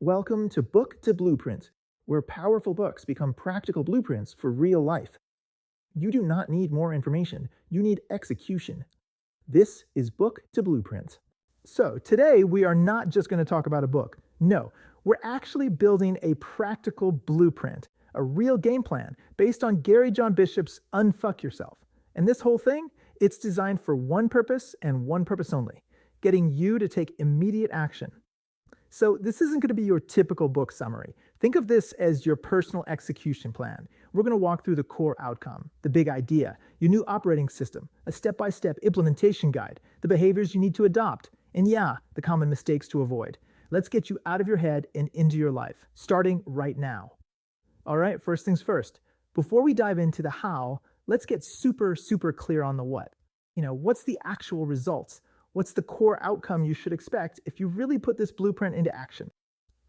Welcome to Book to Blueprint, where powerful books become practical blueprints for real life. You do not need more information, you need execution. This is Book to Blueprint. So, today we are not just going to talk about a book. No, we're actually building a practical blueprint, a real game plan based on Gary John Bishop's Unfuck Yourself. And this whole thing, it's designed for one purpose and one purpose only, getting you to take immediate action. So, this isn't going to be your typical book summary. Think of this as your personal execution plan. We're going to walk through the core outcome, the big idea, your new operating system, a step by step implementation guide, the behaviors you need to adopt, and yeah, the common mistakes to avoid. Let's get you out of your head and into your life, starting right now. All right, first things first. Before we dive into the how, let's get super clear on the what. What's the actual results? What's the core outcome you should expect if you really put this blueprint into action?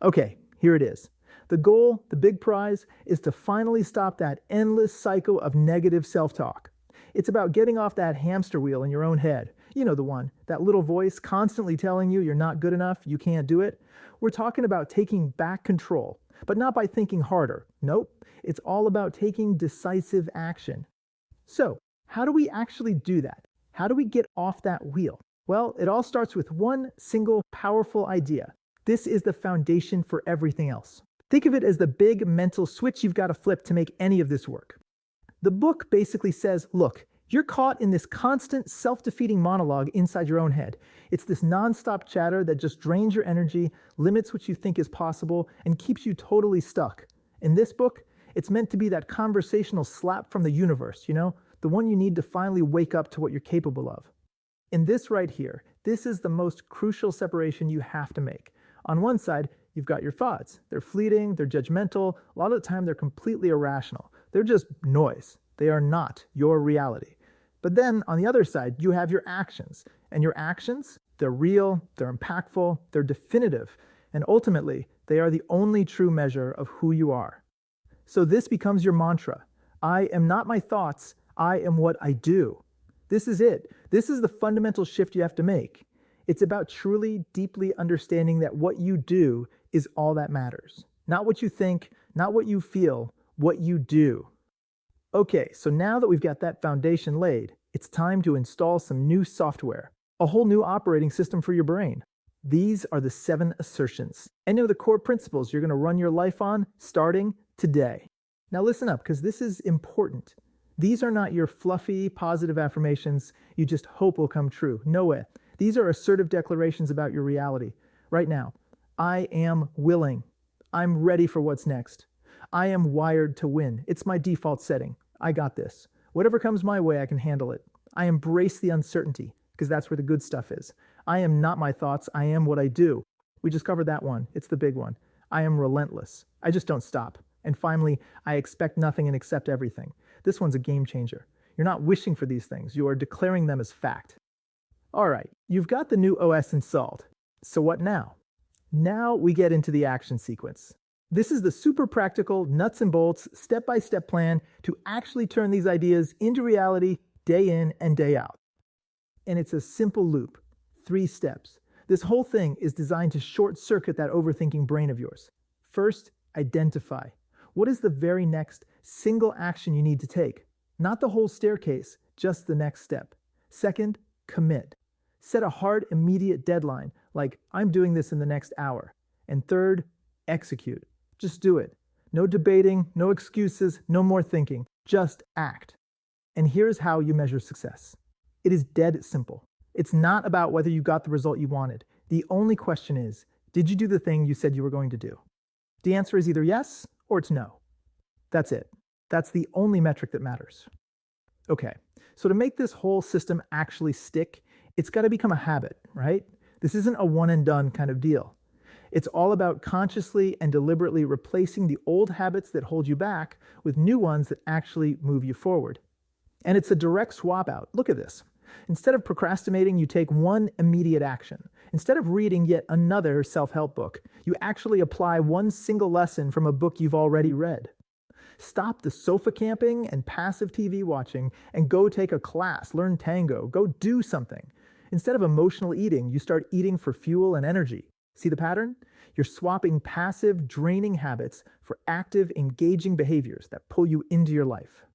Okay, here it is. The goal, the big prize, is to finally stop that endless cycle of negative self-talk. It's about getting off that hamster wheel in your own head. You know the one, that little voice constantly telling you you're not good enough, you can't do it. We're talking about taking back control, but not by thinking harder. Nope, it's all about taking decisive action. So, how do we actually do that? How do we get off that wheel? Well, it all starts with one single powerful idea. This is the foundation for everything else. Think of it as the big mental switch you've got to flip to make any of this work. The book basically says, look, you're caught in this constant self-defeating monologue inside your own head. It's this nonstop chatter that just drains your energy, limits what you think is possible, and keeps you totally stuck. In this book, it's meant to be that conversational slap from the universe, the one you need to finally wake up to what you're capable of. In this right here, this is the most crucial separation you have to make. On one side, you've got your thoughts. They're fleeting, they're judgmental, a lot of the time they're completely irrational. They're just noise. They are not your reality. But then on the other side, you have your actions. And your actions, they're real, they're impactful, they're definitive, and ultimately, they are the only true measure of who you are. So this becomes your mantra. I am not my thoughts, I am what I do. This is it. This is the fundamental shift you have to make. It's about truly, deeply understanding that what you do is all that matters. Not what you think, not what you feel, what you do. Okay, so now that we've got that foundation laid, it's time to install some new software, a whole new operating system for your brain. These are the 7 assertions. Any of the core principles you're going to run your life on starting today. Now listen up, because this is important. These are not your fluffy, positive affirmations you just hope will come true. No way. These are assertive declarations about your reality. Right now, I am willing. I'm ready for what's next. I am wired to win. It's my default setting. I got this. Whatever comes my way, I can handle it. I embrace the uncertainty, because that's where the good stuff is. I am not my thoughts. I am what I do. We just covered that one. It's the big one. I am relentless. I just don't stop. And finally, I expect nothing and accept everything. This one's a game changer. You're not wishing for these things. You are declaring them as fact. All right, you've got the new OS installed. So what now? Now we get into the action sequence. This is the super practical, nuts and bolts, step-by-step plan to actually turn these ideas into reality day in and day out. And it's a simple loop, 3 steps. This whole thing is designed to short-circuit that overthinking brain of yours. First, identify. What is the very next single action you need to take? Not the whole staircase, just the next step. Second, commit. Set a hard, immediate deadline, like I'm doing this in the next hour. And third, execute. Just do it. No debating, no excuses, no more thinking. Just act. And here's how you measure success. It is dead simple. It's not about whether you got the result you wanted. The only question is, did you do the thing you said you were going to do? The answer is either yes or it's no. That's it. That's the only metric that matters. Okay, so to make this whole system actually stick, it's got to become a habit, right? This isn't a one and done kind of deal. It's all about consciously and deliberately replacing the old habits that hold you back with new ones that actually move you forward. And it's a direct swap out. Look at this. Instead of procrastinating, you take one immediate action. Instead of reading yet another self-help book, you actually apply one single lesson from a book you've already read. Stop the sofa camping and passive TV watching and go take a class, learn tango, go do something. Instead of emotional eating, you start eating for fuel and energy. See the pattern? You're swapping passive, draining habits for active, engaging behaviors that pull you into your life.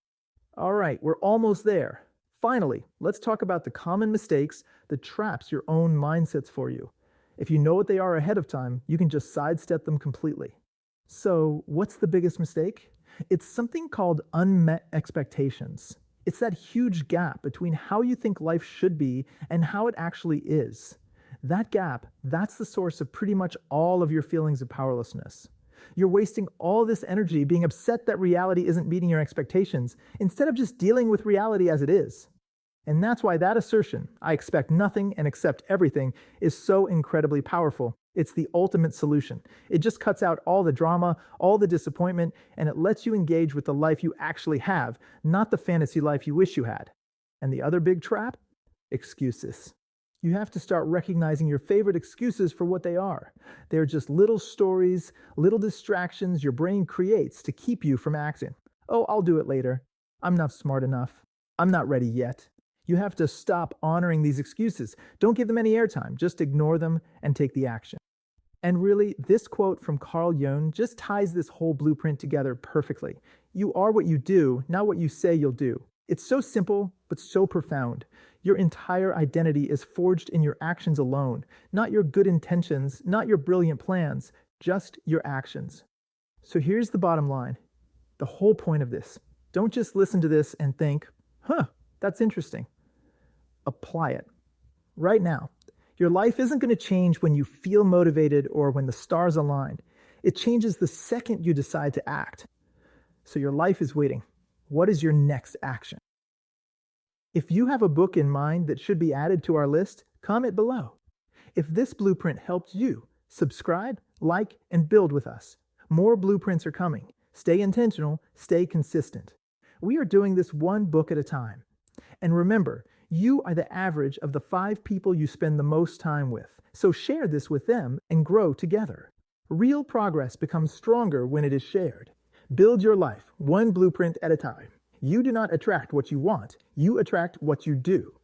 All right, we're almost there. Finally, let's talk about the common mistakes that traps your own mindsets for you. If you know what they are ahead of time, you can just sidestep them completely. So, what's the biggest mistake? It's something called unmet expectations. It's that huge gap between how you think life should be and how it actually is. That gap, that's the source of pretty much all of your feelings of powerlessness. You're wasting all this energy being upset that reality isn't meeting your expectations instead of just dealing with reality as it is. And that's why that assertion, I expect nothing and accept everything, is so incredibly powerful. It's the ultimate solution. It just cuts out all the drama, all the disappointment, and it lets you engage with the life you actually have, not the fantasy life you wish you had. And the other big trap? Excuses. You have to start recognizing your favorite excuses for what they are. They're just little stories, little distractions your brain creates to keep you from acting. Oh, I'll do it later. I'm not smart enough. I'm not ready yet. You have to stop honoring these excuses. Don't give them any airtime. Just ignore them and take the action. And really, this quote from Carl Jung just ties this whole blueprint together perfectly. You are what you do, not what you say you'll do. It's so simple, but so profound. Your entire identity is forged in your actions alone, not your good intentions, not your brilliant plans, just your actions. So here's the bottom line. The whole point of this. Don't just listen to this and think, that's interesting. Apply it. Right now. Your life isn't going to change when you feel motivated or when the stars align. It changes the second you decide to act. So your life is waiting. What is your next action? If you have a book in mind that should be added to our list, comment below. If this blueprint helped you, subscribe, like, and build with us. More blueprints are coming. Stay intentional, stay consistent. We are doing this one book at a time. And remember, you are the average of the 5 people you spend the most time with. So share this with them and grow together. Real progress becomes stronger when it is shared. Build your life one blueprint at a time. You do not attract what you want. You attract what you do.